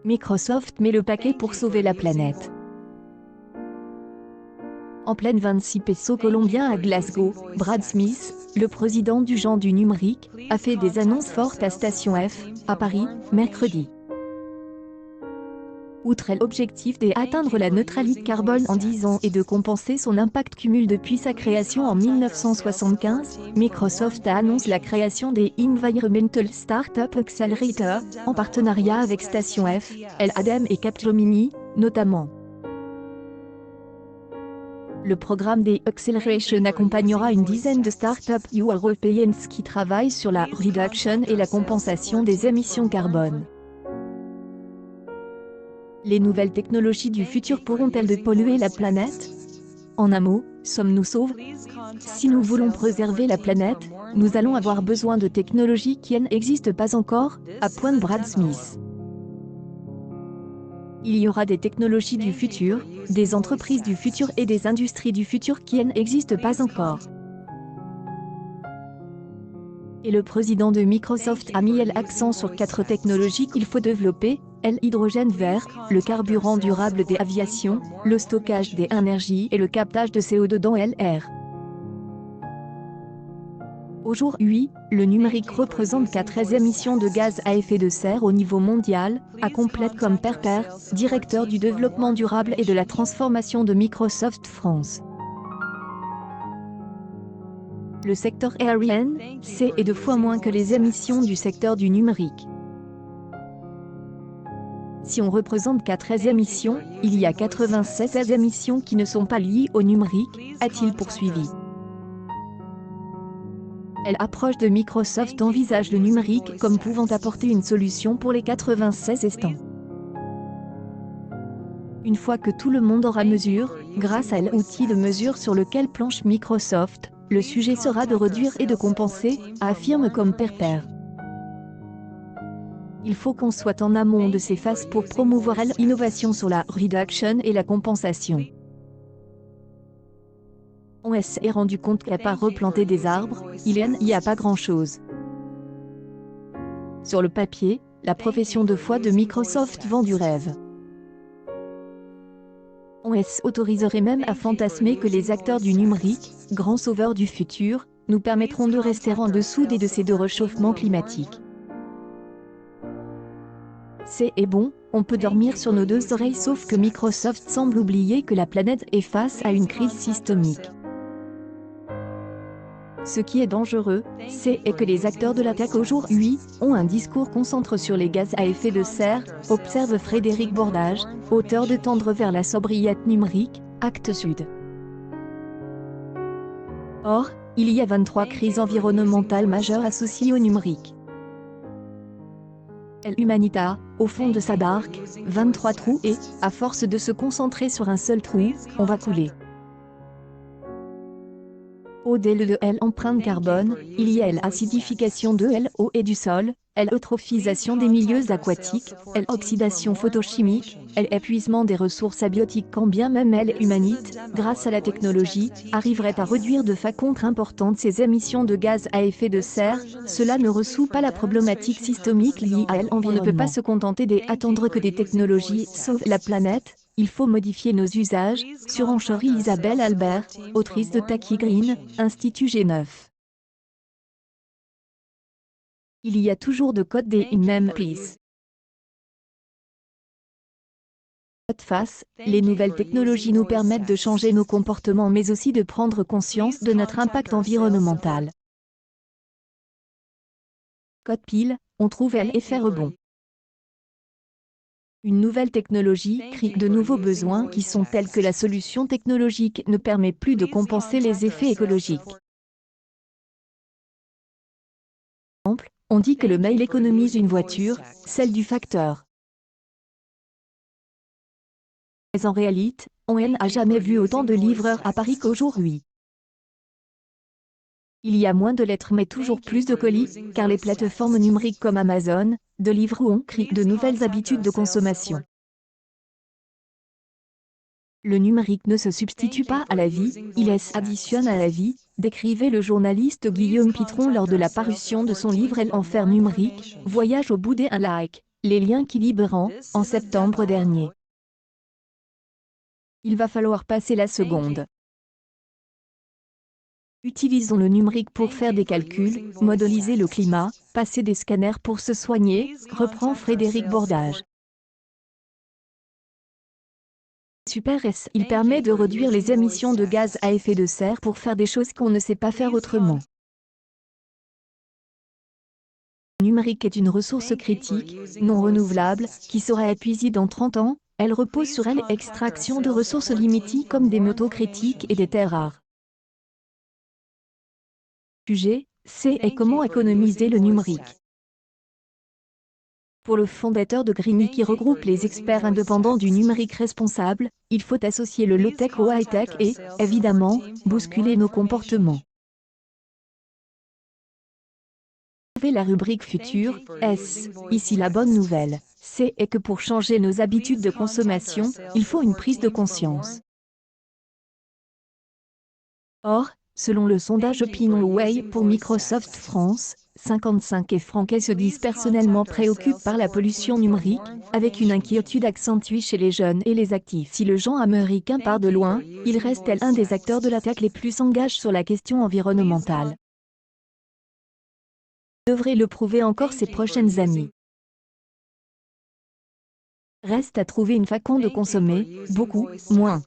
Microsoft met le paquet pour sauver la planète. En pleine 26 pesos colombiens à Glasgow, Brad Smith, le président du géant du numérique, a fait des annonces fortes à Station F, à Paris, mercredi. Outre l'objectif d'atteindre la neutralité carbone en 10 ans et de compenser son impact cumul depuis sa création en 1975, Microsoft a annoncé la création des Environmental Startup Accelerator, en partenariat avec Station F, l'ADEME et Capgemini, notamment. Le programme des Acceleration accompagnera une dizaine de startups européennes qui travaillent sur la reduction et la compensation des émissions carbone. Les nouvelles technologies du futur pourront-elles polluer la planète? En un mot, sommes-nous sauves? Si nous voulons préserver la planète, nous allons avoir besoin de technologies qui n'existent pas encore, à pointe Brad Smith. Il y aura des technologies du futur, des entreprises du futur et des industries du futur qui n'existent pas encore. Et le président de Microsoft a mis l'accent sur 4 technologies qu'il faut développer: l'hydrogène vert, le carburant durable des aviations, le stockage des énergies et le captage de CO2 dans l'air. Aujourd'hui, le numérique représente 4 émissions de gaz à effet de serre au niveau mondial, a complète comme Perper, directeur du développement durable et de la transformation de Microsoft France. Le secteur aérien, est 2 fois moins que les émissions du secteur du numérique. Si on représente 4 émissions, il y a 96 émissions qui ne sont pas liées au numérique, a-t-il poursuivi. L'approche de Microsoft envisage le numérique comme pouvant apporter une solution pour les 96 restants. Une fois que tout le monde aura mesure, grâce à l'outil de mesure sur lequel planche Microsoft, le sujet sera de réduire et de compenser, affirme comme Perper. Il faut qu'on soit en amont de ces phases pour promouvoir l'innovation sur la reduction et la compensation. On s'est rendu compte qu'à part replanter des arbres, il n'y a pas grand-chose. Sur le papier, la profession de foi de Microsoft vend du rêve. On autoriserait même à fantasmer que les acteurs du numérique, grands sauveurs du futur, nous permettront de rester en dessous des décès de réchauffement climatique. C'est bon, on peut dormir sur nos 2 oreilles, sauf que Microsoft semble oublier que la planète est face à une crise systémique. Ce qui est dangereux, c'est que les acteurs de la tech aujourd'hui ont un discours concentré sur les gaz à effet de serre, observe Frédéric Bordage, auteur de Tendre vers la sobriété numérique, Actes Sud. Or, il y a 23 crises environnementales majeures associées au numérique. L'humanité, au fond de sa barque, 23 trous et, à force de se concentrer sur un seul trou, on va couler. Au-delà de l'empreinte carbone, il y a l'acidification de l'eau et du sol, l'eutrophisation des milieux aquatiques, l'oxydation photochimique, l'épuisement des ressources abiotiques, quand bien même l'humanité, grâce à la technologie, arriverait à réduire de façon importante ses émissions de gaz à effet de serre, cela ne résout pas la problématique systémique liée à l'environnement. On ne peut pas se contenter d'attendre que des technologies sauvent la planète. Il faut modifier nos usages, surenchérit Isabelle Albert, autrice de Taki Green, Institut G9. Il y a toujours de code des même place. Face, les nouvelles technologies nous permettent de changer nos comportements mais aussi de prendre conscience de notre impact environnemental. Code pile, on trouve l'effet rebond. Une nouvelle technologie crée de nouveaux besoins qui sont tels que la solution technologique ne permet plus de compenser les effets écologiques. Par exemple, on dit que le mail économise une voiture, celle du facteur. Mais en réalité, on n'a jamais vu autant de livreurs à Paris qu'aujourd'hui. Il y a moins de lettres mais toujours plus de colis, car les plateformes numériques comme Amazon, Deliveroo créent de nouvelles habitudes de consommation. Le numérique ne se substitue pas à la vie, il s'additionne à la vie, décrivait le journaliste Guillaume Pitron lors de la parution de son livre L'enfer numérique, Voyage au bout des lacs. Les liens qui libérant, en septembre dernier. Il va falloir passer la seconde. Utilisons le numérique pour faire des calculs, modéliser le climat, passer des scanners pour se soigner, reprend Frédéric Bordage. Super S. Il permet de réduire les émissions de gaz à effet de serre pour faire des choses qu'on ne sait pas faire autrement. Le numérique est une ressource critique, non renouvelable, qui sera épuisée dans 30 ans. Elle repose sur l'extraction de ressources limitées comme des métaux critiques et des terres rares. Sujet, c'est et comment économiser le numérique. Pour le fondateur de Greenly qui regroupe les experts indépendants du numérique responsable, il faut associer le low-tech au high-tech et, évidemment, bousculer nos comportements. Trouvez la rubrique future, S. Ici la bonne nouvelle, c'est que pour changer nos habitudes de consommation, il faut une prise de conscience. Or, selon le sondage OpinionWay pour Microsoft France, 55 et Franquet se disent personnellement préoccupés par la pollution numérique, avec une inquiétude accentuée chez les jeunes et les actifs. Si le genre américain part de loin, il reste un des acteurs de l'attaque les plus engagés sur la question environnementale. Devrait le prouver encore ces prochaines années. Reste à trouver une façon de consommer, beaucoup, moins.